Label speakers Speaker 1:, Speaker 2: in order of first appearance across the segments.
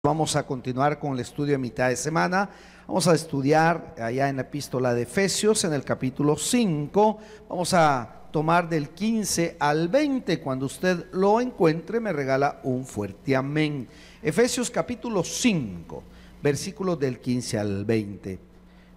Speaker 1: Vamos a continuar con el estudio de mitad de semana. Vamos a estudiar allá en la epístola de Efesios, en el capítulo 5. Vamos a tomar del 15 al 20. Cuando usted lo encuentre, me regala un fuerte amén. Efesios capítulo 5, versículos del 15 al 20.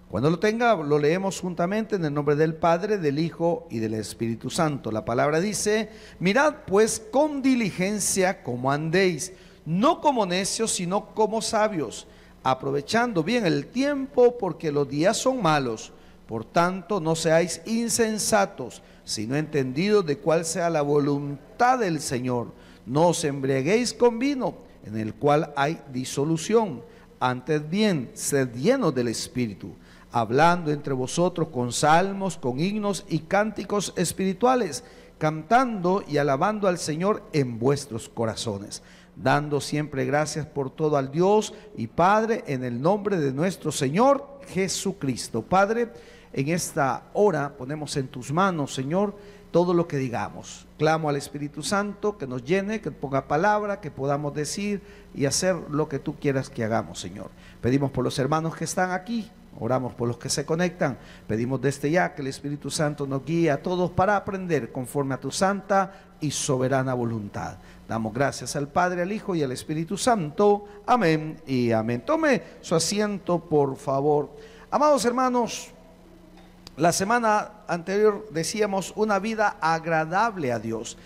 Speaker 1: Cuando lo tenga, lo leemos juntamente en el nombre del Padre, del Hijo y del Espíritu Santo. La palabra dice: mirad pues con diligencia cómo andéis, no como necios, sino como sabios, aprovechando bien el tiempo, porque los días son malos. Por tanto, no seáis insensatos, sino entendidos de cuál sea la voluntad del Señor. No os embriaguéis con vino, en el cual hay disolución. Antes bien, sed llenos del Espíritu, hablando entre vosotros con salmos, con himnos y cánticos espirituales, cantando y alabando al Señor en vuestros corazones, dando siempre gracias por todo al Dios y Padre, en el nombre de nuestro Señor Jesucristo. Padre, en esta hora ponemos en tus manos, Señor, todo lo que digamos. Clamo al Espíritu Santo que nos llene, que ponga palabra, que podamos decir y hacer lo que tú quieras que hagamos, Señor. Pedimos por los hermanos que están aquí, oramos por los que se conectan, pedimos desde ya que el Espíritu Santo nos guíe a todos para aprender conforme a tu santa y soberana voluntad. Damos gracias al Padre, al Hijo y al Espíritu Santo. Amén y amén. Tome su asiento, por favor. Amados hermanos, la semana anterior decíamos una vida agradable a Dios.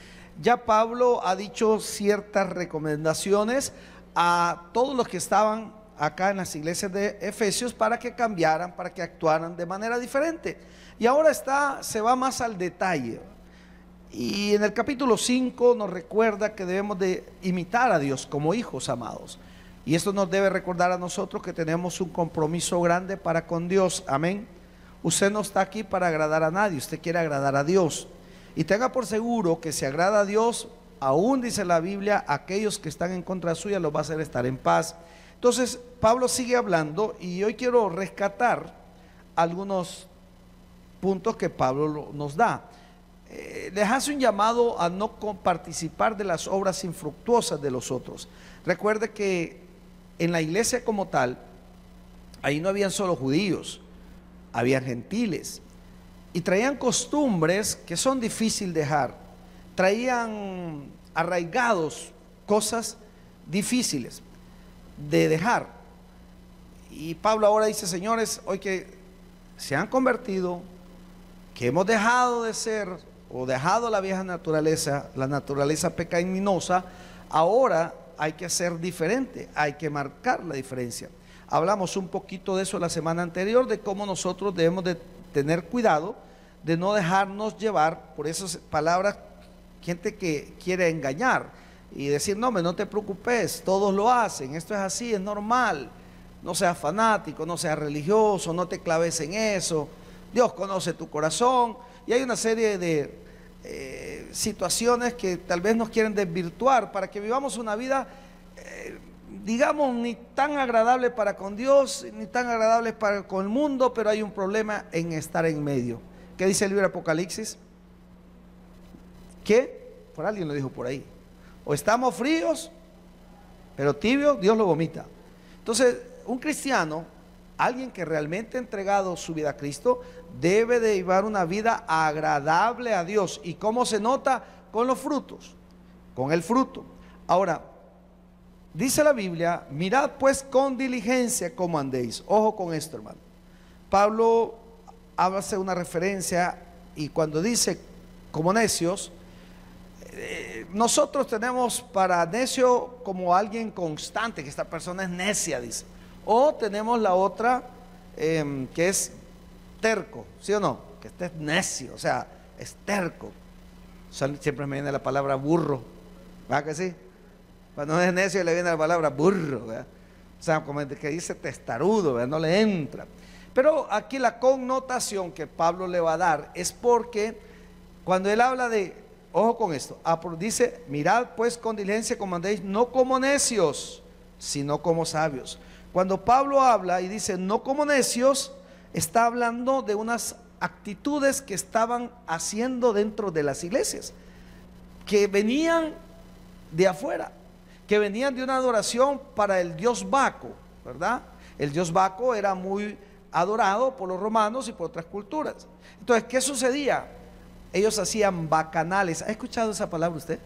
Speaker 1: Ya Pablo ha dicho ciertas recomendaciones a todos los que estaban acá en las iglesias de Efesios para que cambiaran, para que actuaran de manera diferente. Y ahora se va más al detalle. Y en el capítulo 5 nos recuerda que debemos de imitar a Dios como hijos amados. Y esto nos debe recordar a nosotros que tenemos un compromiso grande para con Dios. Amén. Usted no está aquí para agradar a nadie, usted quiere agradar a Dios. Y tenga por seguro que si agrada a Dios, aún dice la Biblia, aquellos que están en contra suya los va a hacer estar en paz. Entonces Pablo sigue hablando y hoy quiero rescatar algunos puntos que Pablo nos da. Les hace un llamado a no participar de las obras infructuosas de los otros. Recuerde que en la iglesia como tal, ahí no habían solo judíos, habían gentiles y traían costumbres que son difíciles de dejar, traían arraigados cosas difíciles de dejar. Y Pablo ahora dice: señores, hoy que se han convertido, que hemos dejado de ser o dejado la vieja naturaleza, la naturaleza pecaminosa, ahora hay que ser diferente, hay que marcar la diferencia. Hablamos un poquito de eso la semana anterior, de cómo nosotros debemos de tener cuidado de no dejarnos llevar por esas palabras, gente que quiere engañar y decir: no, no te preocupes, todos lo hacen, esto es así, es normal, no seas fanático, no seas religioso, no te claves en eso, Dios conoce tu corazón. Y hay una serie de situaciones que tal vez nos quieren desvirtuar para que vivamos una vida digamos, ni tan agradable para con Dios, ni tan agradable para con el mundo, pero hay un problema en estar en medio. ¿Qué dice el libro de Apocalipsis? ¿Qué? Por alguien lo dijo por ahí. O estamos fríos, pero tibios, Dios lo vomita. Entonces, un cristiano, alguien que realmente ha entregado su vida a Cristo, debe de llevar una vida agradable a Dios. ¿Y cómo se nota? Con los frutos, con el fruto. Ahora, dice la Biblia: mirad pues con diligencia cómo andéis. Ojo con esto, hermano. Pablo hace una referencia y cuando dice como necios, nosotros tenemos para necio como alguien constante, que esta persona es necia, dice. O tenemos la otra que es terco, ¿sí o no? Que este es necio, o sea, es terco. Siempre me viene la palabra burro, ¿verdad que sí? Cuando es necio le viene la palabra burro, ¿verdad? O sea, como el que dice testarudo, ¿verdad? No le entra. Pero aquí la connotación que Pablo le va a dar es porque cuando él habla de, ojo con esto, dice: mirad pues con diligencia como andéis, no como necios, sino como sabios. Cuando Pablo habla y dice no como necios, está hablando de unas actitudes que estaban haciendo dentro de las iglesias, que venían de afuera, que venían de una adoración para el dios Baco, ¿verdad? El dios Baco era muy adorado por los romanos y por otras culturas. Entonces, ¿qué sucedía? Ellos hacían bacanales. ¿Ha escuchado esa palabra usted?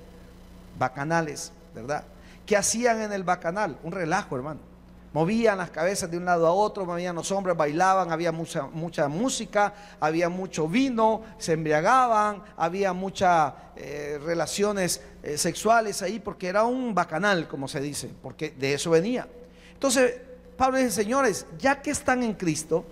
Speaker 1: Bacanales, ¿verdad? ¿Qué hacían en el bacanal? Un relajo, hermano. Movían las cabezas de un lado a otro, movían los hombres, bailaban, había mucha música, había mucho vino, se embriagaban, había muchas relaciones sexuales ahí, porque era un bacanal, como se dice, porque de eso venía. Entonces, Pablo dice, señores, ya que están en Cristo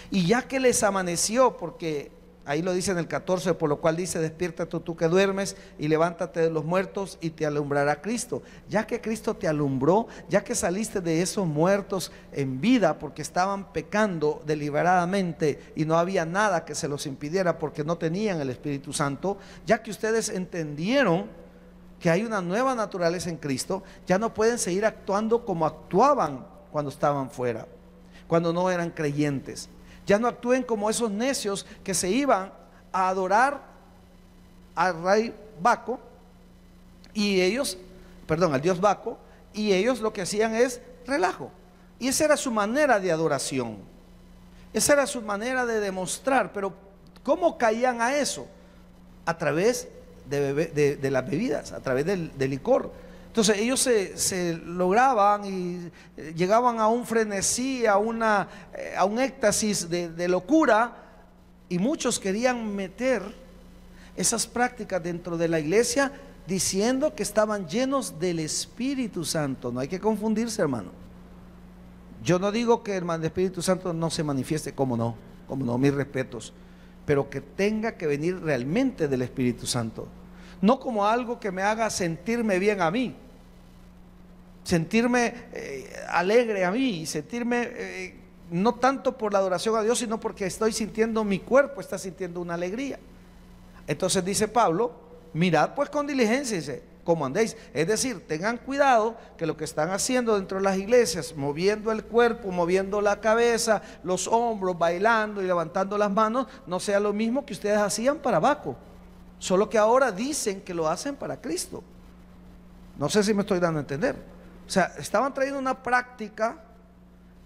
Speaker 1: y ya que les amaneció, porque ahí lo dice en el 14, por lo cual dice, despiértate tú que duermes y levántate de los muertos y te alumbrará Cristo. Ya que Cristo te alumbró, ya que saliste de esos muertos en vida porque estaban pecando deliberadamente y no había nada que se los impidiera porque no tenían el Espíritu Santo, ya que ustedes entendieron que hay una nueva naturaleza en Cristo, ya no pueden seguir actuando como actuaban cuando estaban fuera, cuando no eran creyentes. Ya no actúen como esos necios que se iban a adorar al rey Baco y ellos, perdón, al dios Baco, y ellos lo que hacían es relajo. Y esa era su manera de adoración, esa era su manera de demostrar. Pero ¿cómo caían a eso? A través de las bebidas, a través del licor. Entonces ellos se lograban y llegaban a un frenesí, a un éxtasis de locura, y muchos querían meter esas prácticas dentro de la iglesia diciendo que estaban llenos del Espíritu Santo. No hay que confundirse, hermano. Yo no digo que el Espíritu Santo no se manifieste, como no, mis respetos, pero que tenga que venir realmente del Espíritu Santo, no como algo que me haga sentirme bien a mí, sentirme alegre a mí, sentirme no tanto por la adoración a Dios, sino porque estoy sintiendo, mi cuerpo está sintiendo una alegría. Entonces dice Pablo, mirad pues con diligencia, dice, como andéis. Es decir, tengan cuidado que lo que están haciendo dentro de las iglesias, moviendo el cuerpo, moviendo la cabeza, los hombros, bailando y levantando las manos, no sea lo mismo que ustedes hacían para Baco, solo que ahora dicen que lo hacen para Cristo. No sé si me estoy dando a entender. O sea, estaban trayendo una práctica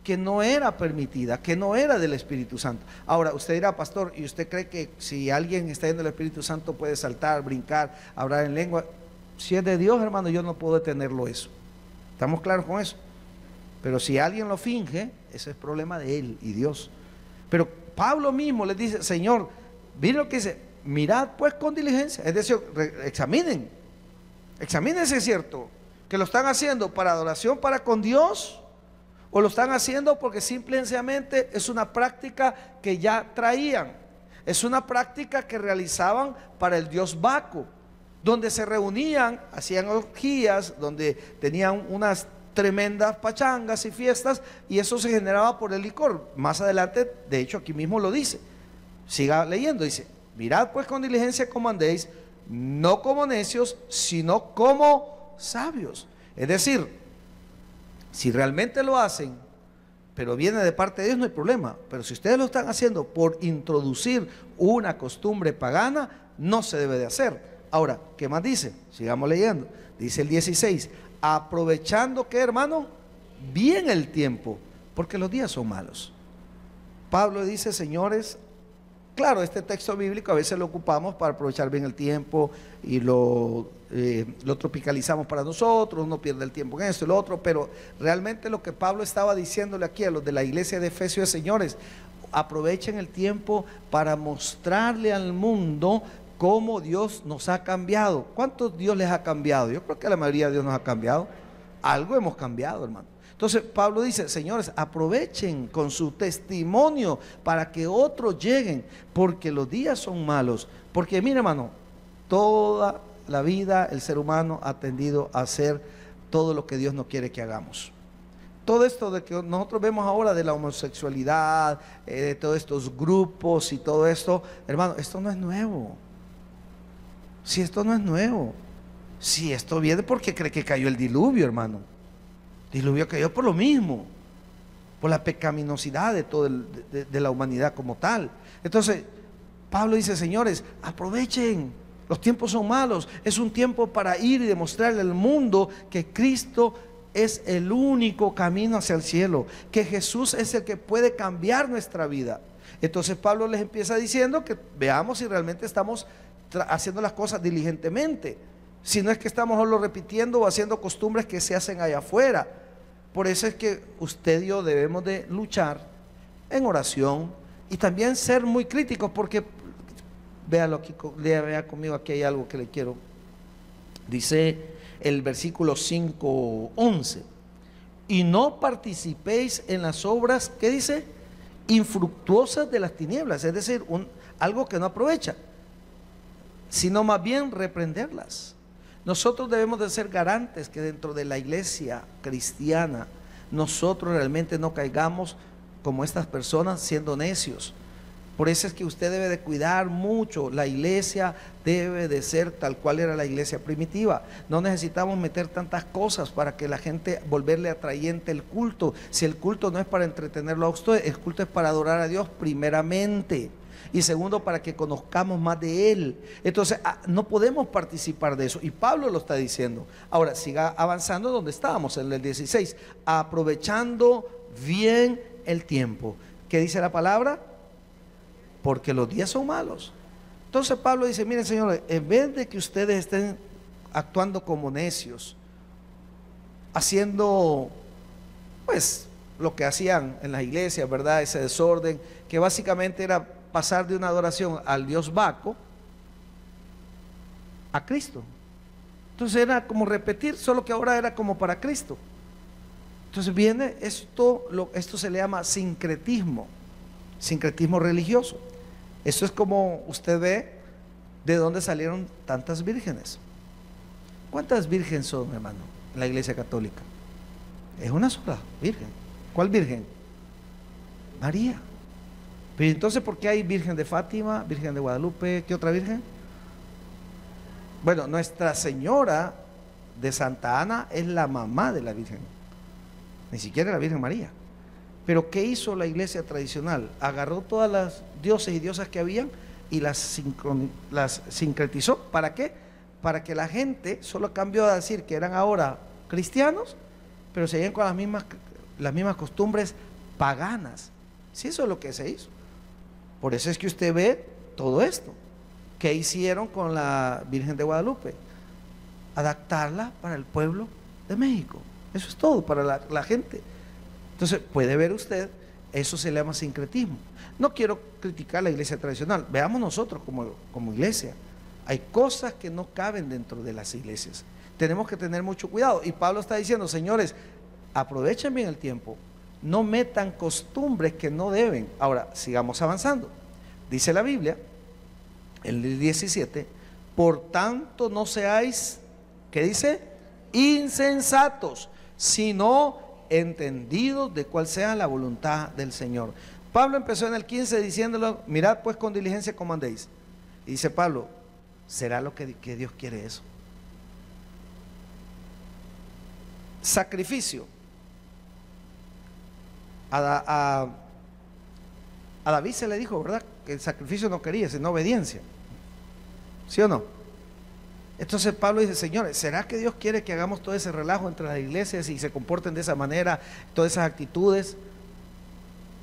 Speaker 1: que no era permitida, que no era del Espíritu Santo. Ahora, usted dirá, pastor, ¿y usted cree que si alguien está lleno del Espíritu Santo puede saltar, brincar, hablar en lengua? Si es de Dios, hermano, yo no puedo detenerlo eso. ¿Estamos claros con eso? Pero si alguien lo finge, ese es problema de él y Dios. Pero Pablo mismo les dice, Señor, miren lo que dice, mirad pues con diligencia. Es decir, examinen si es cierto que lo están haciendo para adoración para con Dios, o lo están haciendo porque simplemente es una práctica que ya traían, es una práctica que realizaban para el dios Baco, donde se reunían, hacían orgías, donde tenían unas tremendas pachangas y fiestas, y eso se generaba por el licor. Más adelante, de hecho aquí mismo lo dice, siga leyendo, dice, mirad pues con diligencia cómo andéis, no como necios, sino como sabios. Es decir, si realmente lo hacen, pero viene de parte de Dios, no hay problema. Pero si ustedes lo están haciendo por introducir una costumbre pagana, no se debe de hacer. Ahora, ¿qué más dice? Sigamos leyendo. Dice el 16, aprovechando, ¿qué, hermano? Bien el tiempo, porque los días son malos. Pablo dice, señores, claro, este texto bíblico a veces lo ocupamos para aprovechar bien el tiempo y lo tropicalizamos para nosotros, uno pierde el tiempo en esto y lo otro, pero realmente lo que Pablo estaba diciéndole aquí a los de la iglesia de Efesios es, señores, aprovechen el tiempo para mostrarle al mundo cómo Dios nos ha cambiado. ¿Cuántos Dios les ha cambiado? Yo creo que la mayoría de Dios nos ha cambiado. Algo hemos cambiado, hermano. Entonces Pablo dice, señores, aprovechen con su testimonio para que otros lleguen, porque los días son malos. Porque mire, hermano, toda la vida el ser humano ha tendido a hacer todo lo que Dios no quiere que hagamos. Todo esto de que nosotros vemos ahora de la homosexualidad, de todos estos grupos y todo esto, hermano, esto no es nuevo. Si esto no es nuevo, si esto viene porque cree que cayó el diluvio, hermano. Diluvio cayó por lo mismo, por la pecaminosidad de la humanidad como tal. Entonces Pablo dice, señores, aprovechen Los tiempos son malos. Es un tiempo para ir y demostrarle al mundo que Cristo es el único camino hacia el cielo, que Jesús es el que puede cambiar nuestra vida. Entonces Pablo les empieza diciendo que veamos si realmente estamos haciendo las cosas diligentemente, si no es que estamos solo repitiendo o haciendo costumbres que se hacen allá afuera. Por eso es que usted y yo debemos de luchar en oración y también ser muy críticos, porque véalo aquí, vea conmigo, aquí hay algo que le quiero. Dice el versículo 5:11: y no participéis en las obras, ¿qué dice? Infructuosas de las tinieblas, es decir, algo que no aprovecha, sino más bien reprenderlas. Nosotros debemos de ser garantes que dentro de la iglesia cristiana nosotros realmente no caigamos como estas personas siendo necios. Por eso es que usted debe de cuidar mucho. La iglesia debe de ser tal cual era la iglesia primitiva. No necesitamos meter tantas cosas para que la gente, volverle atrayente el culto. Si el culto no es para entretenerlo a usted, el culto es para adorar a Dios primeramente, y segundo, para que conozcamos más de Él. Entonces no podemos participar de eso, y Pablo lo está diciendo. Ahora siga avanzando donde estábamos, en el 16: aprovechando bien el tiempo. ¿Qué dice la palabra? Porque los días son malos. Entonces Pablo dice: miren, señores, en vez de que ustedes estén actuando como necios, haciendo pues lo que hacían en las iglesias, ¿verdad? Ese desorden, que básicamente era pasar de una adoración al dios Baco a Cristo. Entonces era como repetir, solo que ahora era como para Cristo. Entonces viene esto se le llama sincretismo religioso. Eso es como usted ve de dónde salieron tantas vírgenes. ¿Cuántas vírgenes son, hermano, en la iglesia católica? Es una sola virgen. ¿Cuál virgen? María. Pero entonces, ¿por qué hay Virgen de Fátima, Virgen de Guadalupe? ¿Qué otra virgen? Bueno, Nuestra Señora de Santa Ana es la mamá de la Virgen, ni siquiera la Virgen María. Pero ¿qué hizo la iglesia tradicional? Agarró todas las dioses y diosas que habían y las sincretizó. ¿Para qué? Para que la gente solo cambió a decir que eran ahora cristianos, pero seguían con las mismas costumbres paganas. Sí, eso es lo que se hizo. Por eso es que usted ve todo esto. ¿Qué hicieron con la Virgen de Guadalupe? Adaptarla para el pueblo de México. Eso es todo, para la gente. Entonces puede ver usted, eso se le llama sincretismo. No quiero criticar la iglesia tradicional. Veamos nosotros como iglesia. Hay cosas que no caben dentro de las iglesias. Tenemos que tener mucho cuidado. Y Pablo está diciendo: señores, aprovechen bien el tiempo. No metan costumbres que no deben. Ahora, sigamos avanzando. Dice la Biblia, en el 17: por tanto no seáis, ¿qué dice? Insensatos, sino entendidos de cuál sea la voluntad del Señor. Pablo empezó en el 15 diciéndolo: mirad pues con diligencia cómo andéis. Y dice Pablo: ¿será lo que Dios quiere eso? Sacrificio. A David se le dijo, ¿verdad?, que el sacrificio no quería, sino obediencia. ¿Sí o no? Entonces Pablo dice: señores, ¿será que Dios quiere que hagamos todo ese relajo entre las iglesias y se comporten de esa manera, todas esas actitudes?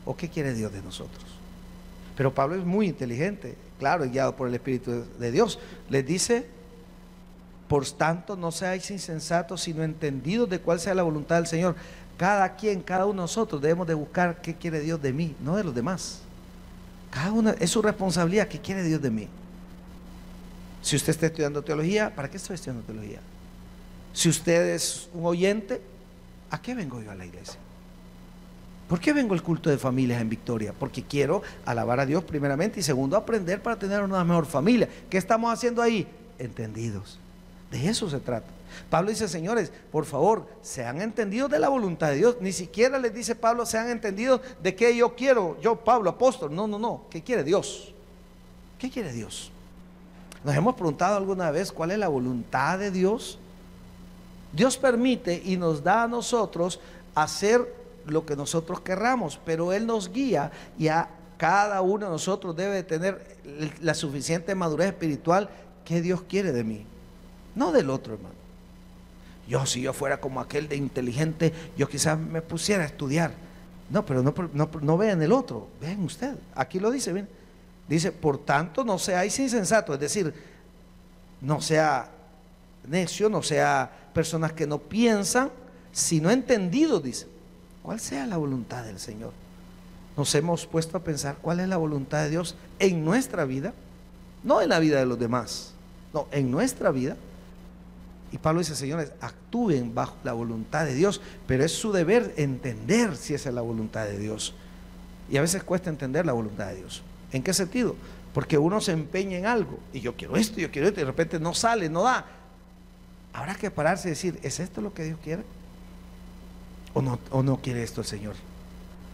Speaker 1: ¿O qué quiere Dios de nosotros? Pero Pablo es muy inteligente, claro, guiado por el Espíritu de Dios. Les dice: por tanto no seáis insensatos, sino entendidos de cuál sea la voluntad del Señor. Cada quien, cada uno de nosotros debemos de buscar qué quiere Dios de mí, no de los demás. Cada uno es su responsabilidad. ¿Qué quiere Dios de mí? Si usted está estudiando teología, ¿para qué estoy estudiando teología? Si usted es un oyente, ¿a qué vengo yo a la iglesia? ¿Por qué vengo al culto de familias en Victoria? Porque quiero alabar a Dios primeramente, y segundo, aprender para tener una mejor familia. ¿Qué estamos haciendo ahí? Entendidos. De eso se trata. Pablo dice: señores, por favor, sean entendidos de la voluntad de Dios. Ni siquiera les dice Pablo: sean entendidos de qué yo quiero, yo Pablo, apóstol. No. ¿Qué quiere Dios? ¿Qué quiere Dios? ¿Nos hemos preguntado alguna vez cuál es la voluntad de Dios? Dios permite y nos da a nosotros hacer lo que nosotros querramos, pero Él nos guía, y a cada uno de nosotros debe tener la suficiente madurez espiritual ¿qué Dios quiere de mí? No del otro, hermano. Si yo fuera como aquel de inteligente, yo quizás me pusiera a estudiar. No, pero no vean el otro, vean usted. Aquí lo dice, bien. Dice, por tanto, no seáis insensatos, es decir, no sea necio, no sea personas que no piensan, sino entendidos, dice. ¿Cuál sea la voluntad del Señor? Nos hemos puesto a pensar cuál es la voluntad de Dios en nuestra vida, no en la vida de los demás, no, en nuestra vida. Y Pablo dice, señores, actúen bajo la voluntad de Dios, pero es su deber entender si esa es la voluntad de Dios. Y a veces cuesta entender la voluntad de Dios. ¿En qué sentido? Porque uno se empeña en algo, y yo quiero esto, y de repente no sale, no da. Habrá que pararse y decir, ¿es esto lo que Dios quiere? ¿O no quiere esto el Señor?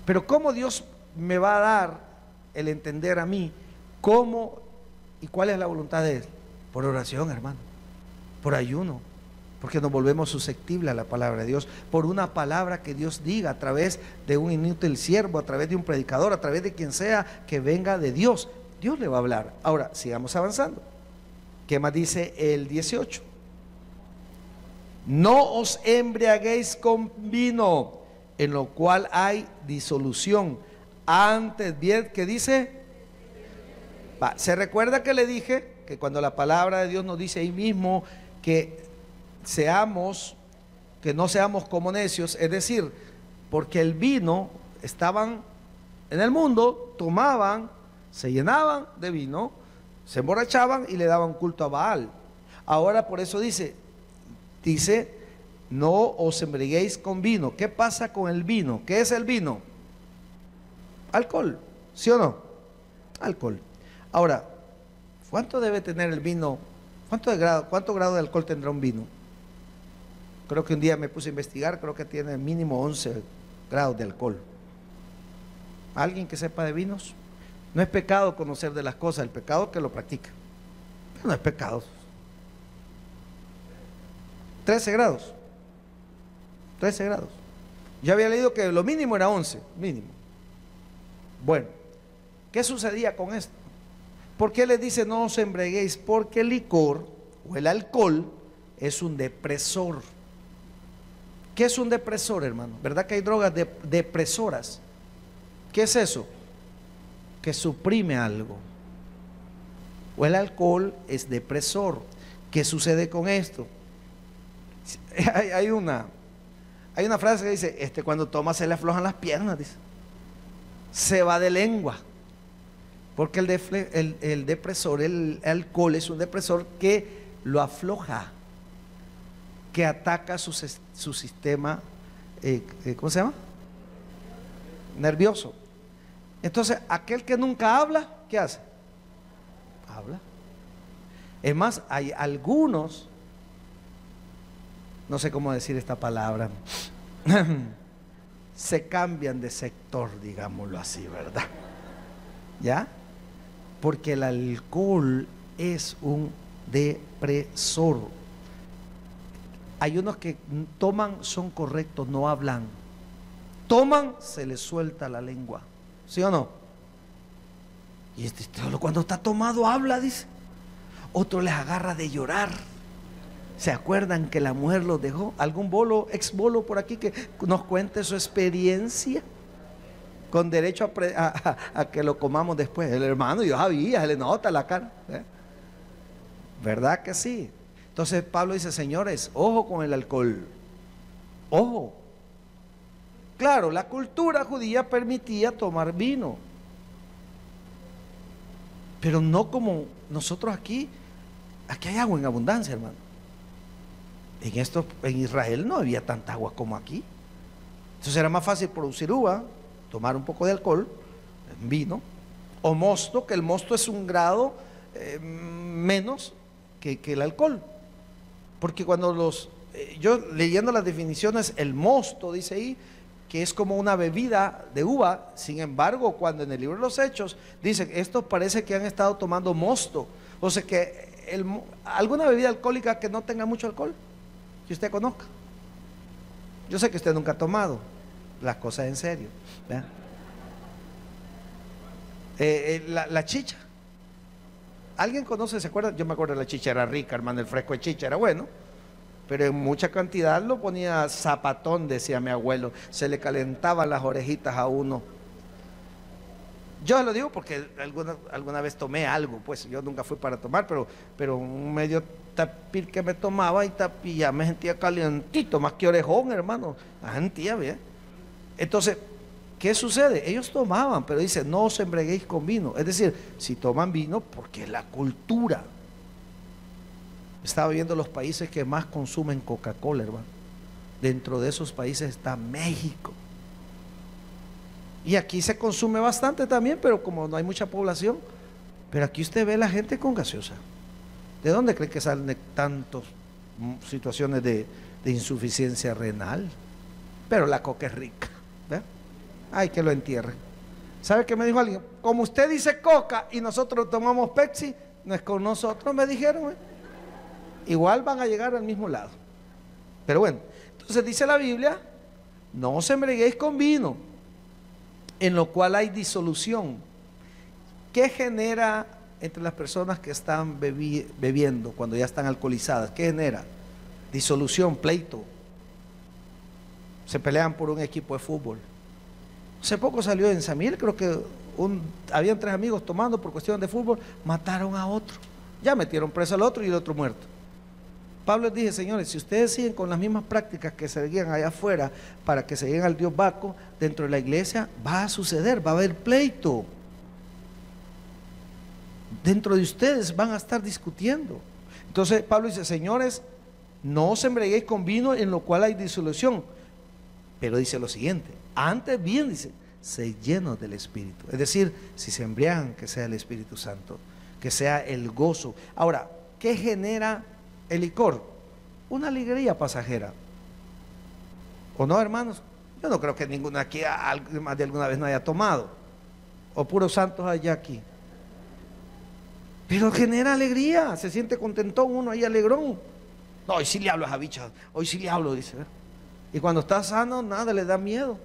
Speaker 1: Pero ¿cómo Dios me va a dar el entender a mí cómo y cuál es la voluntad de Él? Por oración, hermano, por ayuno, porque nos volvemos susceptibles a la palabra de Dios, por una palabra que Dios diga a través de un inútil siervo, a través de un predicador, a través de quien sea que venga de Dios. Dios le va a hablar. Ahora, sigamos avanzando. ¿Qué más dice el 18? No os embriaguéis con vino, en lo cual hay disolución. Antes bien, ¿qué dice? ¿Se recuerda que le dije que cuando la palabra de Dios nos dice ahí mismo que no seamos como necios? Es decir, porque el vino, estaban en el mundo, tomaban, se llenaban de vino, se emborrachaban y le daban culto a Baal. Ahora por eso dice, no os embriaguéis con vino. ¿Qué pasa con el vino? ¿Qué es el vino? Alcohol, ¿sí o no? Alcohol. Ahora, ¿cuánto debe tener el vino? ¿Cuánto grado de alcohol tendrá un vino? Creo que un día me puse a investigar, creo que tiene mínimo 11 grados de alcohol. ¿Alguien que sepa de vinos? No es pecado conocer de las cosas, el pecado es que lo practica. Pero no es pecado. 13 grados. 13 grados. Yo había leído que lo mínimo era 11, mínimo. Bueno, ¿qué sucedía con esto? ¿Por qué les dice no os embriaguéis? Porque el licor o el alcohol es un depresor. ¿Qué es un depresor, hermano? ¿Verdad que hay drogas depresoras? ¿Qué es eso? Que suprime algo. O el alcohol es depresor. ¿Qué sucede con esto? Hay una frase que dice, cuando toma se le aflojan las piernas, dice. Se va de lengua. Porque el depresor, el alcohol es un depresor que lo afloja, que ataca su sistema, ¿cómo se llama? Nervioso. Entonces, aquel que nunca habla, ¿qué hace? Habla. Es más, hay algunos, no sé cómo decir esta palabra, se cambian de sector, digámoslo así, ¿verdad? ¿Ya? Porque el alcohol es un depresor. Hay unos que toman, son correctos, no hablan. Toman, se les suelta la lengua. ¿Sí o no? Y cuando está tomado habla, dice. Otro les agarra de llorar. ¿Se acuerdan que la mujer los dejó? ¿Algún ex bolo por aquí que nos cuente su experiencia? Con derecho a que lo comamos después. El hermano, yo sabía, se le nota la cara. ¿Verdad que sí? Entonces Pablo dice, señores, ojo con el alcohol. Ojo. Claro, la cultura judía permitía tomar vino, pero no como nosotros aquí. Aquí hay agua en abundancia, hermano. En Israel no había tanta agua como aquí. Entonces era más fácil producir uva, tomar un poco de alcohol, vino, o mosto, que el mosto es un grado menos que el alcohol. Porque cuando yo leyendo las definiciones, el mosto dice ahí que es como una bebida de uva. Sin embargo, cuando en el libro de los Hechos dice, esto parece que han estado tomando mosto. O sea que alguna bebida alcohólica que no tenga mucho alcohol, que usted conozca. Yo sé que usted nunca ha tomado las cosas en serio, ¿verdad? La chicha. ¿Alguien conoce, se acuerda? Yo me acuerdo de la chicha era rica, hermano, el fresco de chicha era bueno, pero en mucha cantidad lo ponía zapatón, decía mi abuelo, se le calentaban las orejitas a uno. Yo lo digo porque alguna vez tomé algo, pues yo nunca fui para tomar, pero un medio tapir que me tomaba y ya me sentía calientito, más que orejón, hermano, la sentía bien. Entonces, ¿qué sucede? Ellos tomaban, pero dice, no os embriaguéis con vino. Es decir, si toman vino, porque es la cultura. Estaba viendo los países que más consumen Coca-Cola, hermano. Dentro de esos países está México. Y aquí se consume bastante también, pero como no hay mucha población. Pero aquí usted ve la gente con gaseosa. ¿De dónde cree que salen tantas situaciones de insuficiencia renal? Pero la coca es rica, ¿ve? Ay, que lo entierren. ¿Sabe qué me dijo alguien? Como usted dice coca y nosotros tomamos Pepsi, no es con nosotros, me dijeron. Igual van a llegar al mismo lado. Pero bueno, entonces dice la Biblia, no os embriaguéis con vino, en lo cual hay disolución. ¿Qué genera entre las personas que están bebiendo cuando ya están alcoholizadas? ¿Qué genera? Disolución, pleito. Se pelean por un equipo de fútbol. Hace poco salió en Samir, creo que habían 3 amigos tomando por cuestión de fútbol, mataron a otro. Ya metieron preso al otro y el otro muerto. Pablo les dije, señores, si ustedes siguen con las mismas prácticas que seguían allá afuera para que se lleguen al Dios Baco, dentro de la iglesia va a suceder, va a haber pleito. Dentro de ustedes van a estar discutiendo. Entonces Pablo dice, señores, no os embriaguéis con vino en lo cual hay disolución. Pero dice lo siguiente, antes bien dice, se llenos del Espíritu. Es decir, si se embriagan, que sea el Espíritu Santo, que sea el gozo. Ahora, ¿qué genera el licor? Una alegría pasajera. ¿O no, hermanos? Yo no creo que ninguno aquí más de alguna vez no haya tomado. O puros santos allá aquí. Pero genera alegría, se siente contentón uno ahí, alegrón. No, hoy sí le hablo a esa bicha, hoy sí le hablo, dice. Y cuando está sano, nada le da miedo.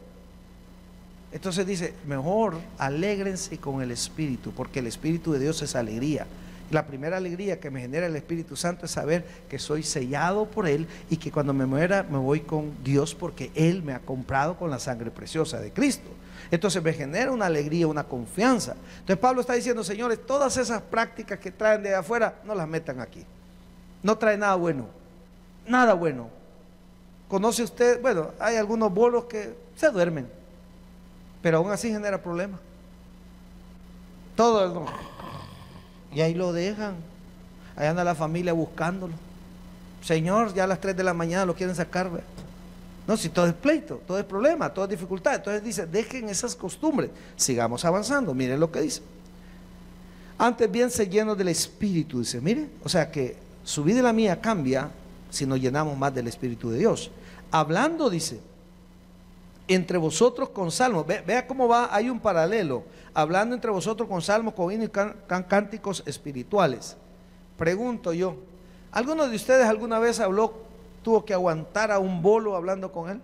Speaker 1: Entonces dice, mejor alégrense con el Espíritu, porque el Espíritu de Dios es alegría. La primera alegría que me genera el Espíritu Santo es saber que soy sellado por Él y que cuando me muera me voy con Dios porque Él me ha comprado con la sangre preciosa de Cristo. Entonces me genera una alegría, una confianza. Entonces Pablo está diciendo, señores, todas esas prácticas que traen de afuera, no las metan aquí. No trae nada bueno, nada bueno. ¿Conoce usted? Bueno, hay algunos bolos que se duermen, pero aún así genera problemas. Todo y ahí lo dejan. Ahí anda la familia buscándolo. Señor, ya a las 3 de la mañana lo quieren sacar, ¿ve? No, si todo es pleito, todo es problema, todo es dificultad. Entonces dice, dejen esas costumbres, sigamos avanzando. Miren lo que dice. Antes bien se llenos del Espíritu, dice, mire, o sea que su vida y la mía cambia si nos llenamos más del Espíritu de Dios. Hablando, dice, entre vosotros con salmos. Vea cómo va, hay un paralelo. Hablando entre vosotros con salmos, con himnos y cánticos espirituales. Pregunto yo, ¿alguno de ustedes alguna vez tuvo que aguantar a un bolo hablando con él?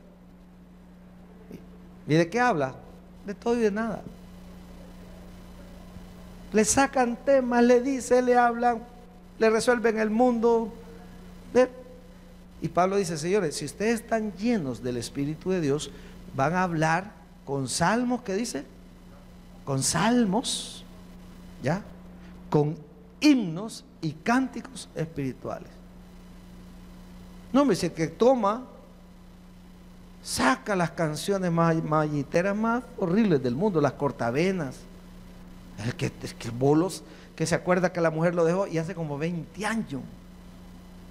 Speaker 1: ¿Y de qué habla? De todo y de nada. Le sacan temas, le dicen, le hablan, le resuelven el mundo. ¿Ve? Y Pablo dice, señores, si ustedes están llenos del Espíritu de Dios, van a hablar con salmos, ¿qué dice? Con salmos, ¿ya? Con himnos y cánticos espirituales. No, me dice que toma, saca las canciones más mayiteras más horribles del mundo, las cortavenas, el que bolos, que se acuerda que la mujer lo dejó y hace como 20 años.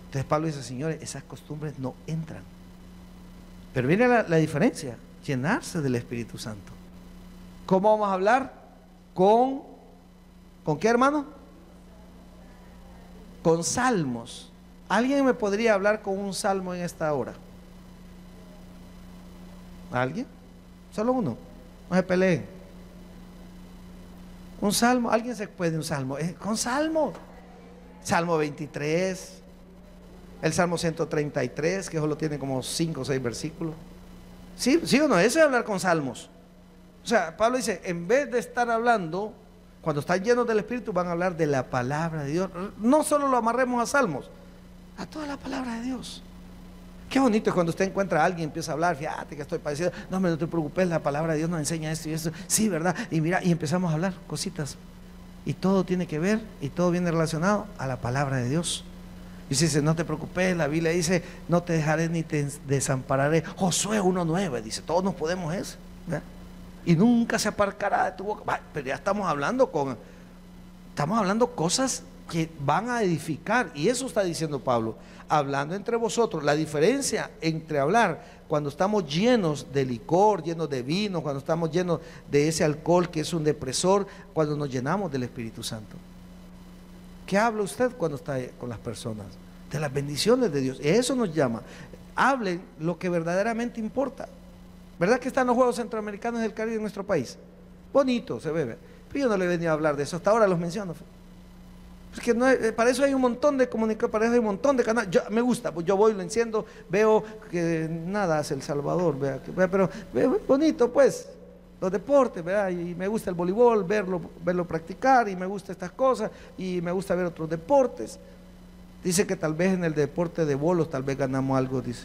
Speaker 1: Entonces Pablo dice, señores, esas costumbres no entran. Pero mire la diferencia, llenarse del Espíritu Santo. ¿Cómo vamos a hablar? ¿Con qué, hermano? Con salmos. ¿Alguien me podría hablar con un salmo en esta hora? ¿Alguien? Solo uno. No se peleen. Un salmo, ¿alguien se puede un salmo? Con salmo. Salmo 23. El Salmo 133, que solo tiene como 5 o 6 versículos. ¿Sí, sí o no? Eso es hablar con salmos. O sea, Pablo dice, en vez de estar hablando Cuando están llenos del Espíritu van a hablar de la palabra de Dios. No solo lo amarremos a salmos, a toda la palabra de Dios. Qué bonito es cuando usted encuentra a alguien y empieza a hablar, fíjate que estoy padeciendo, no te preocupes, la palabra de Dios nos enseña esto y esto, sí, ¿verdad? Y mira, y empezamos a hablar cositas, y todo tiene que ver, y todo viene relacionado a la palabra de Dios. Y se dice, no te preocupes, la Biblia dice, no te dejaré ni te desampararé. Josué 1:9 dice, todos nos podemos eso, ¿verdad? Y nunca se aparcará de tu boca. Pero ya estamos hablando cosas que van a edificar, y eso está diciendo Pablo, hablando entre vosotros. La diferencia entre hablar cuando estamos llenos de licor, llenos de vino, cuando estamos llenos de ese alcohol que es un depresor, cuando nos llenamos del Espíritu Santo. ¿Qué habla usted cuando está con las personas? De las bendiciones de Dios. Y eso nos llama. Hablen lo que verdaderamente importa. ¿Verdad que están los Juegos Centroamericanos del Caribe en nuestro país? Bonito se ve, pero yo no le he venido a hablar de eso, hasta ahora los menciono. Porque no, para eso hay un montón de comunicación, para eso hay un montón de canales. Me gusta, pues yo voy, lo enciendo, veo que nada hace El Salvador, pero bonito pues, los deportes, ¿verdad? Y me gusta el voleibol, verlo practicar, y me gusta estas cosas, y me gusta ver otros deportes. Dice que tal vez en el deporte de bolos tal vez ganamos algo, dice.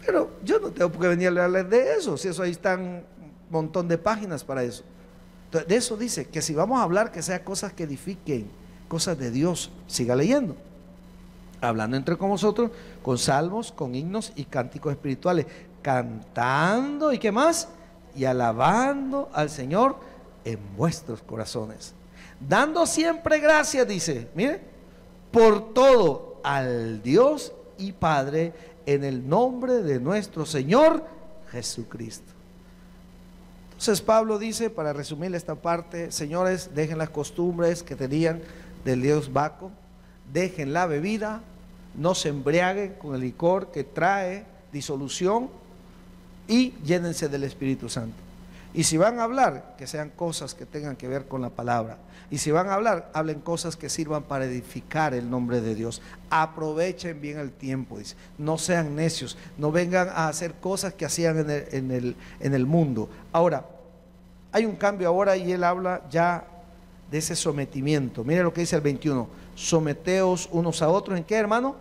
Speaker 1: Pero yo no tengo por qué venir a hablar de eso, si eso ahí están un montón de páginas para eso. Entonces, de eso dice, que si vamos a hablar, que sea cosas que edifiquen, cosas de Dios. Siga leyendo. Hablando entre con vosotros, con salmos, con himnos y cánticos espirituales, cantando y qué más, y alabando al Señor en vuestros corazones, dando siempre gracias, dice, mire, por todo al Dios y Padre, en el nombre de nuestro Señor Jesucristo. Entonces Pablo dice, para resumir esta parte, señores, dejen las costumbres que tenían del dios Baco, dejen la bebida, no se embriaguen con el licor que trae disolución, y llénense del Espíritu Santo. Y si van a hablar, que sean cosas que tengan que ver con la palabra. Y si van a hablar, hablen cosas que sirvan para edificar el nombre de Dios. Aprovechen bien el tiempo, dice. No sean necios, no vengan a hacer cosas que hacían en el mundo. Ahora, hay un cambio ahora, y él habla ya de ese sometimiento. Mire lo que dice el 21. Someteos unos a otros, ¿en qué, hermano?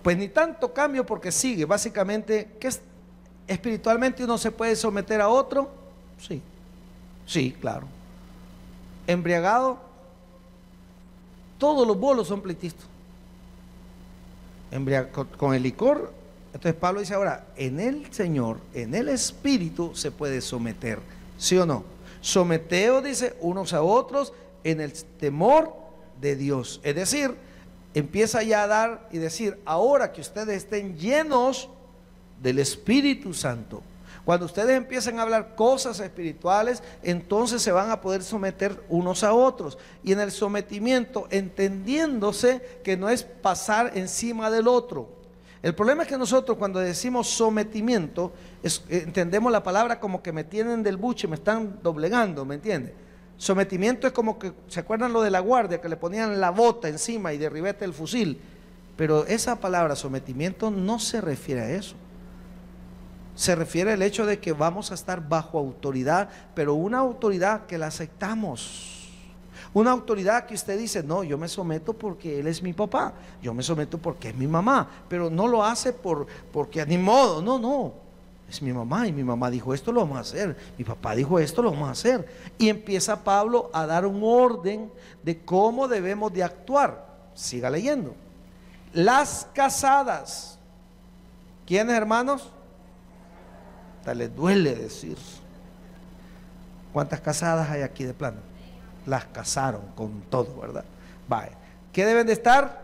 Speaker 1: Pues ni tanto cambio, porque sigue, básicamente, ¿qué es? Espiritualmente uno se puede someter a otro, sí, claro. Embriagado, todos los bolos son pleitistas. Con el licor. Entonces Pablo dice ahora, en el Señor, en el Espíritu se puede someter, ¿sí o no? Someteos, dice, unos a otros en el temor de Dios. Es decir, empieza ya a dar y decir, ahora que ustedes estén llenos del Espíritu Santo, cuando ustedes empiecen a hablar cosas espirituales, entonces se van a poder someter unos a otros. Y en el sometimiento, entendiéndose que no es pasar encima del otro. El problema es que nosotros, cuando decimos sometimiento, entendemos la palabra como que me tienen del buche, me están doblegando, ¿me entiende? Sometimiento es como que, ¿se acuerdan lo de la guardia? Que le ponían la bota encima y de ribete el fusil. Pero esa palabra sometimiento no se refiere a eso. Se refiere al hecho de que vamos a estar bajo autoridad, pero una autoridad que la aceptamos. Una autoridad que usted dice, no, yo me someto porque él es mi papá, yo me someto porque es mi mamá, pero no lo hace porque ni modo, no, es mi mamá, y mi mamá dijo esto, lo vamos a hacer, mi papá dijo esto, lo vamos a hacer. Y empieza Pablo a dar un orden de cómo debemos de actuar. Siga leyendo. Las casadas, ¿quiénes, hermanos? Hasta les duele decir. ¿Cuántas casadas hay aquí de plano? Las casaron con todo, ¿verdad? Vaya. ¿Qué deben de estar?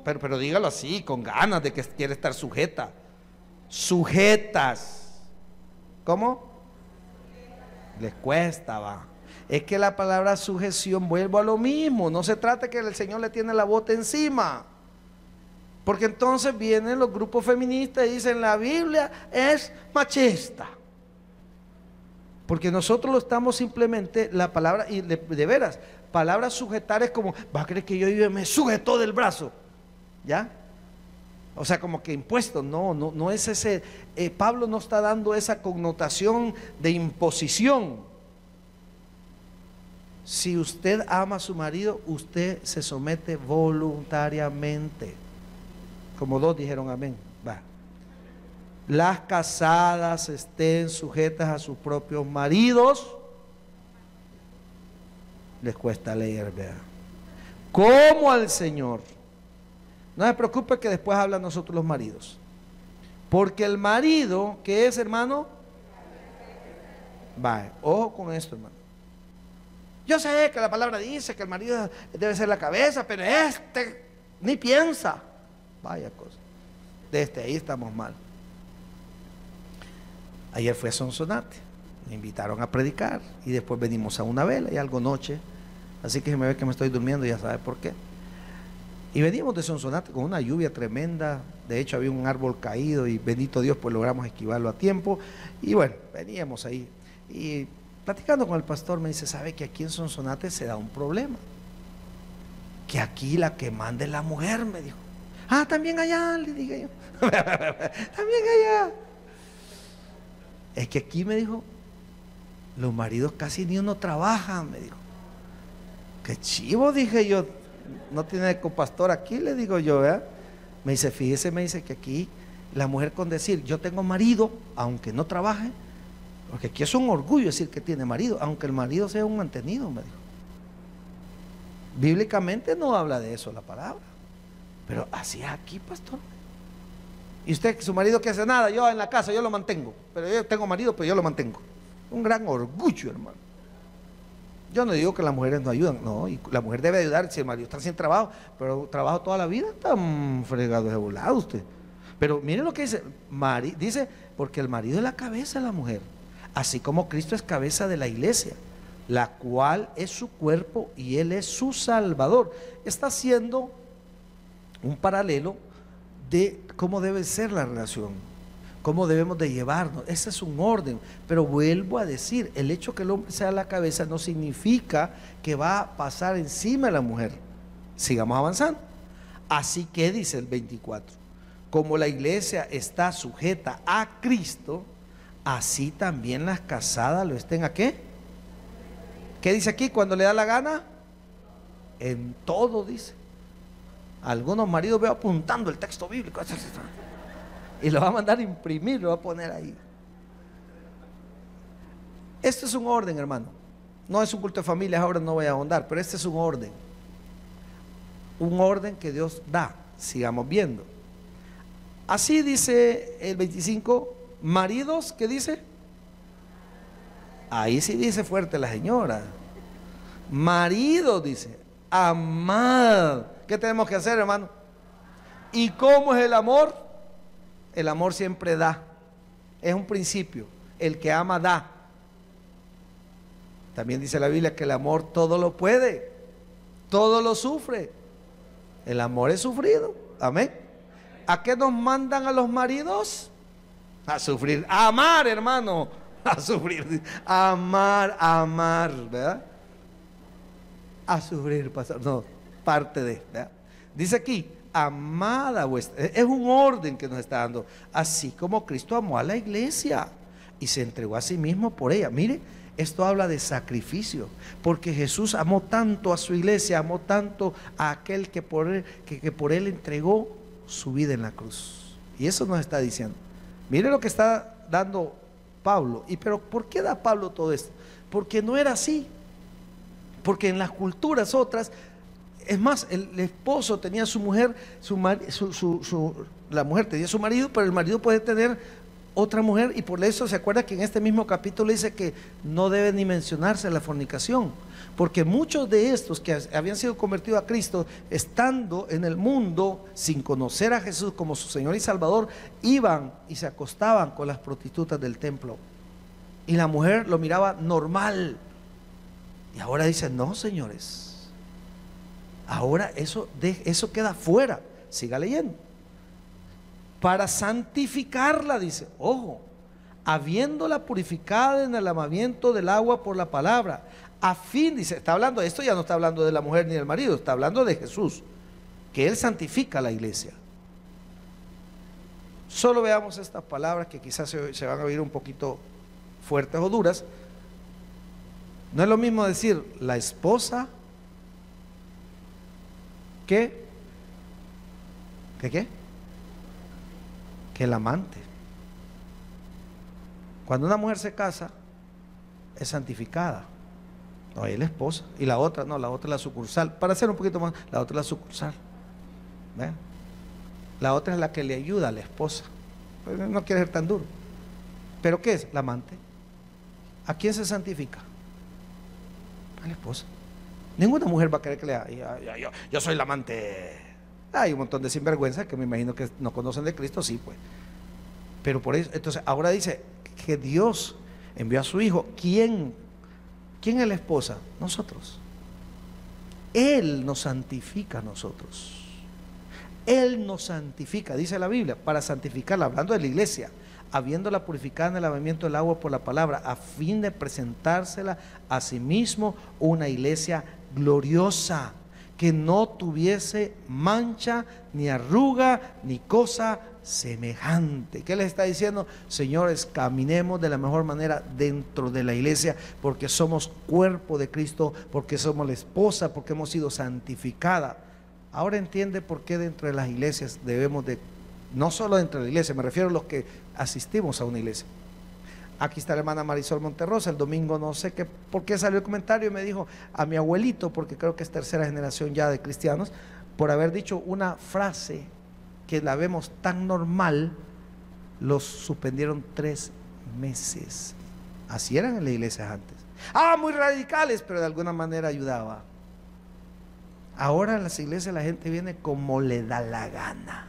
Speaker 1: Pero dígalo así, con ganas de que quiere estar sujeta. Sujetas. ¿Cómo? Les cuesta, va. Es que la palabra sujeción, vuelvo a lo mismo. No se trata que el Señor le tiene la bota encima. Porque entonces vienen los grupos feministas y dicen la Biblia es machista. Porque nosotros lo estamos simplemente, la palabra, y de veras, palabra sujetar es como, va a creer que yo me sujetó del brazo, ¿ya? O sea, como que impuesto, no es ese, Pablo no está dando esa connotación de imposición. Si usted ama a su marido, usted se somete voluntariamente, como dos dijeron amén. Va. Las casadas estén sujetas a sus propios maridos. Les cuesta leer, vea. Como al Señor. No se preocupe que después hablan nosotros los maridos. Porque el marido, ¿qué es, hermano? Va, ojo con esto, hermano. Yo sé que la palabra dice que el marido debe ser la cabeza, pero ni piensa. Vaya cosa. Desde ahí estamos mal. Ayer fui a Sonsonate, me invitaron a predicar y después venimos a una vela y algo noche. Así que si me ve que me estoy durmiendo, ya sabe por qué. Y venimos de Sonsonate con una lluvia tremenda. De hecho había un árbol caído y bendito Dios, pues logramos esquivarlo a tiempo. Y bueno, veníamos ahí y platicando con el pastor me dice, ¿sabe que aquí en Sonsonate se da un problema? Que aquí la que manda es la mujer, me dijo. Ah, también allá, le dije yo. También allá. Es que aquí, me dijo, los maridos casi ni uno trabaja, me dijo. Qué chivo, dije yo. No tiene copastor aquí, le digo yo, ¿verdad? Me dice, fíjese, me dice que aquí la mujer con decir, yo tengo marido, aunque no trabaje, porque aquí es un orgullo decir que tiene marido, aunque el marido sea un mantenido, me dijo. Bíblicamente no habla de eso la palabra, pero así es aquí, pastor. Y usted, su marido que hace nada, yo en la casa, yo lo mantengo, pero yo tengo marido, pero yo lo mantengo. Un gran orgullo, hermano. Yo no digo que las mujeres no ayudan, no, y la mujer debe ayudar si el marido está sin trabajo, pero trabajo toda la vida, está fregado de volado usted. Pero miren lo que dice, dice, porque el marido es la cabeza de la mujer, así como Cristo es cabeza de la iglesia, la cual es su cuerpo y Él es su Salvador. Está haciendo un paralelo de cómo debe ser la relación, cómo debemos de llevarnos. Ese es un orden, pero vuelvo a decir, el hecho que el hombre sea la cabeza no significa que va a pasar encima de la mujer. Sigamos avanzando. Así que dice el 24, como la iglesia está sujeta a Cristo, así también las casadas lo estén. ¿A qué? ¿Qué dice aquí? Cuando le da la gana, en todo dice. Algunos maridos veo apuntando el texto bíblico y lo va a mandar a imprimir, lo va a poner ahí. Este es un orden, hermano. No es un culto de familias, ahora no voy a ahondar, pero este es un orden. Un orden que Dios da. Sigamos viendo. Así dice el 25, maridos, ¿qué dice? Ahí sí dice fuerte la señora. Maridos, dice, amad. ¿Qué tenemos que hacer, hermano? ¿Y cómo es el amor? El amor siempre da. Es un principio. El que ama da. También dice la Biblia que el amor todo lo puede, todo lo sufre. El amor es sufrido. Amén. ¿A qué nos mandan a los maridos? A sufrir. A amar, hermano. A sufrir. A amar, ¿verdad? A sufrir, pastor. No, parte de, ¿verdad? Dice aquí, amada vuestra. Es un orden que nos está dando. Así como Cristo amó a la iglesia y se entregó a sí mismo por ella. Mire, esto habla de sacrificio, porque Jesús amó tanto a su iglesia, amó tanto a aquel que por él entregó su vida en la cruz. Y eso nos está diciendo. Mire lo que está dando Pablo. Pero ¿por qué da Pablo todo esto? Porque no era así. Porque en las culturas otras, es más, el esposo tenía su mujer, la mujer tenía su marido, pero el marido puede tener otra mujer, y por eso se acuerda que en este mismo capítulo dice que no debe ni mencionarse la fornicación, porque muchos de estos que habían sido convertidos a Cristo, estando en el mundo sin conocer a Jesús como su Señor y Salvador, iban y se acostaban con las prostitutas del templo, y la mujer lo miraba normal. Y ahora dicen, no, señores, ahora eso queda fuera. Siga leyendo. Para santificarla, dice, ojo, habiéndola purificada en el lavamiento del agua por la palabra, a fin, dice, está hablando, esto ya no está hablando de la mujer ni del marido, está hablando de Jesús, que Él santifica a la iglesia. Solo veamos estas palabras que quizás se van a oír un poquito fuertes o duras. No es lo mismo decir la esposa que el amante. Cuando una mujer se casa, es santificada. No, es la esposa. Y la otra, no, la otra es la sucursal. Para hacer un poquito más, la otra es la sucursal. ¿Ven? La otra es la que le ayuda a la esposa. Pues no quiere ser tan duro. ¿Pero qué es? La amante. ¿A quién se santifica? A la esposa. Ninguna mujer va a querer que le haga, yo soy la amante. Hay un montón de sinvergüenzas que me imagino que no conocen de Cristo, sí, pues. Pero por eso, entonces, ahora dice que Dios envió a su Hijo. ¿Quién es la esposa? Nosotros. Él nos santifica a nosotros. Él nos santifica, dice la Biblia, para santificarla, hablando de la iglesia, habiéndola purificada en el lavamiento del agua por la palabra, a fin de presentársela a sí mismo una iglesia gloriosa, que no tuviese mancha, ni arruga, ni cosa semejante. ¿Qué les está diciendo? Señores, caminemos de la mejor manera dentro de la iglesia, porque somos cuerpo de Cristo, porque somos la esposa, porque hemos sido santificada. Ahora entiende por qué dentro de las iglesias debemos de, no solo dentro de la iglesia, me refiero a los que asistimos a una iglesia. Aquí está la hermana Marisol Monterrosa. El domingo no sé qué, por qué salió el comentario y me dijo a mi abuelito, porque creo que es tercera generación ya de cristianos, por haber dicho una frase que la vemos tan normal, los suspendieron 3 meses. Así eran en las iglesias antes. Muy radicales, pero de alguna manera ayudaba. Ahora en las iglesias la gente viene como le da la gana.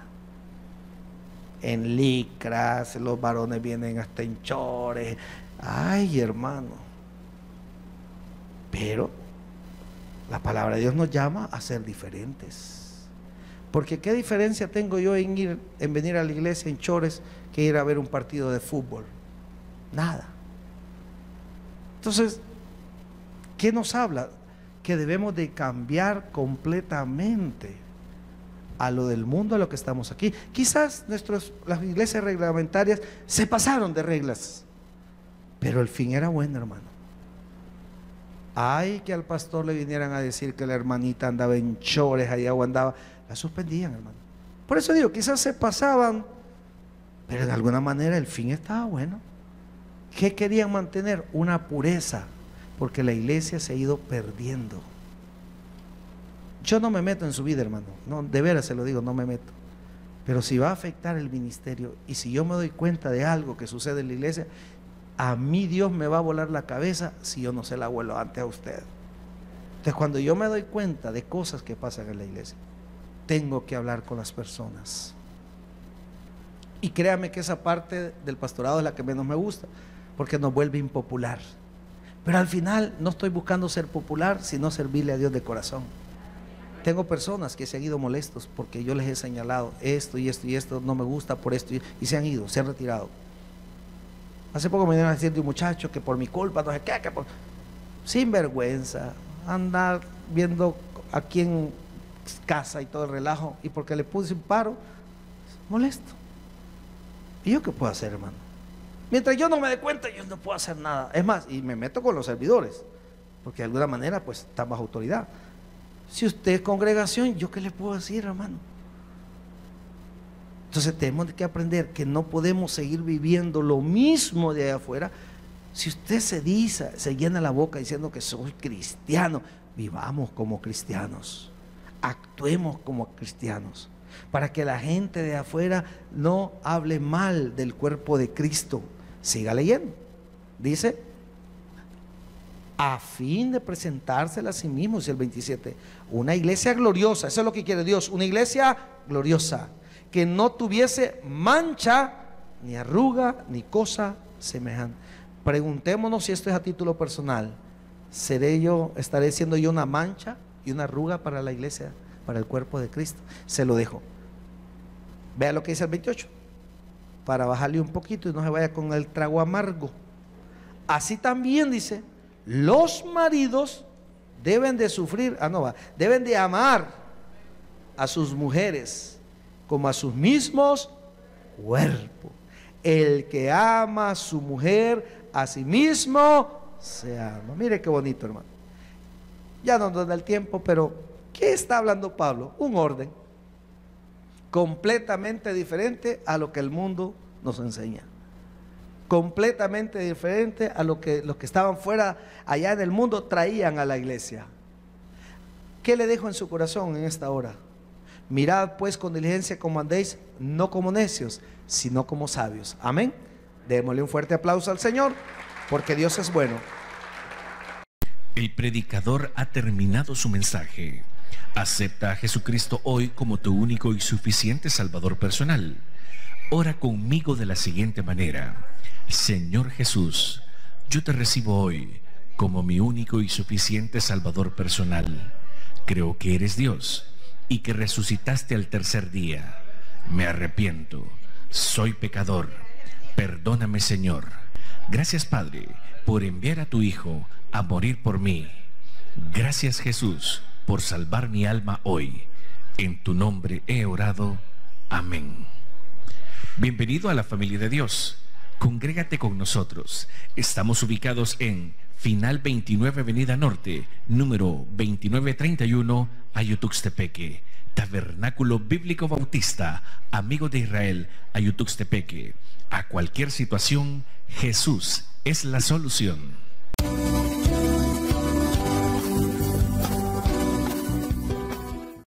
Speaker 1: En licras, los varones vienen hasta en chores. Ay, hermano. Pero la palabra de Dios nos llama a ser diferentes. Porque ¿qué diferencia tengo yo en venir a la iglesia en chores que ir a ver un partido de fútbol? Nada. Entonces, ¿qué nos habla? Que debemos de cambiar completamente a lo del mundo, a lo que estamos aquí. Quizás las iglesias reglamentarias se pasaron de reglas, pero el fin era bueno, hermano. Ay, que al pastor le vinieran a decir que la hermanita andaba en chores allá o andaba, la suspendían, hermano. Por eso digo, quizás se pasaban, pero de alguna manera el fin estaba bueno. ¿Qué querían mantener? Una pureza, porque la iglesia se ha ido perdiendo. Yo no me meto en su vida, hermano, no, de veras se lo digo, no me meto. Pero si va a afectar el ministerio y si yo me doy cuenta de algo que sucede en la iglesia, a mí Dios me va a volar la cabeza si yo no se la vuelo antes a usted. Entonces, cuando yo me doy cuenta de cosas que pasan en la iglesia, tengo que hablar con las personas. Y créame que esa parte del pastorado es la que menos me gusta, porque nos vuelve impopular. Pero al final no estoy buscando ser popular, sino servirle a Dios de corazón. Tengo personas que se han ido molestos porque yo les he señalado esto y esto y esto no me gusta por esto y se han ido, se han retirado. Hace poco me vinieron a decir de un muchacho que por mi culpa, no sé qué, sin vergüenza, andar viendo a quién casa y todo el relajo, y porque le puse un paro, molesto. ¿Y yo qué puedo hacer, hermano? Mientras yo no me dé cuenta, yo no puedo hacer nada. Es más, y me meto con los servidores, porque de alguna manera pues están bajo autoridad. Si usted es congregación, ¿yo qué le puedo decir, hermano? Entonces tenemos que aprender que no podemos seguir viviendo lo mismo de allá afuera. Si usted se llena la boca diciendo que soy cristiano, vivamos como cristianos, actuemos como cristianos, para que la gente de afuera no hable mal del cuerpo de Cristo. Siga leyendo, dice, a fin de presentársela a sí mismo, dice el 27, una iglesia gloriosa. Eso es lo que quiere Dios, una iglesia gloriosa, que no tuviese mancha, ni arruga, ni cosa semejante. Preguntémonos si esto es a título personal. ¿Estaré siendo yo una mancha y una arruga para la iglesia, para el cuerpo de Cristo? Se lo dejo. Vea lo que dice el 28, para bajarle un poquito y no se vaya con el trago amargo. Así también dice, los maridos deben de sufrir, deben de amar a sus mujeres como a sus mismos cuerpo. El que ama a su mujer, a sí mismo se ama. Mire qué bonito, hermano. Ya no nos da el tiempo, pero ¿qué está hablando Pablo? Un orden completamente diferente a lo que el mundo nos enseña. Completamente diferente a lo que los que estaban fuera allá en el mundo traían a la iglesia. ¿Qué le dejo en su corazón en esta hora? Mirad pues con diligencia como andéis, no como necios, sino como sabios. Amén. Démosle un fuerte aplauso al Señor, porque Dios es bueno.
Speaker 2: El predicador ha terminado su mensaje. Acepta a Jesucristo hoy como tu único y suficiente Salvador personal. Ora conmigo de la siguiente manera: Señor Jesús, yo te recibo hoy como mi único y suficiente Salvador personal. Creo que eres Dios y que resucitaste al tercer día. Me arrepiento, soy pecador. Perdóname, Señor. Gracias, Padre, por enviar a tu Hijo a morir por mí. Gracias, Jesús, por salvar mi alma hoy. En tu nombre he orado. Amén. Bienvenido a la familia de Dios. Congrégate con nosotros. Estamos ubicados en Final 29 Avenida Norte, número 2931, Ayutuxtepeque. Tabernáculo Bíblico Bautista, Amigo de Israel, Ayutuxtepeque. A cualquier situación, Jesús es la solución.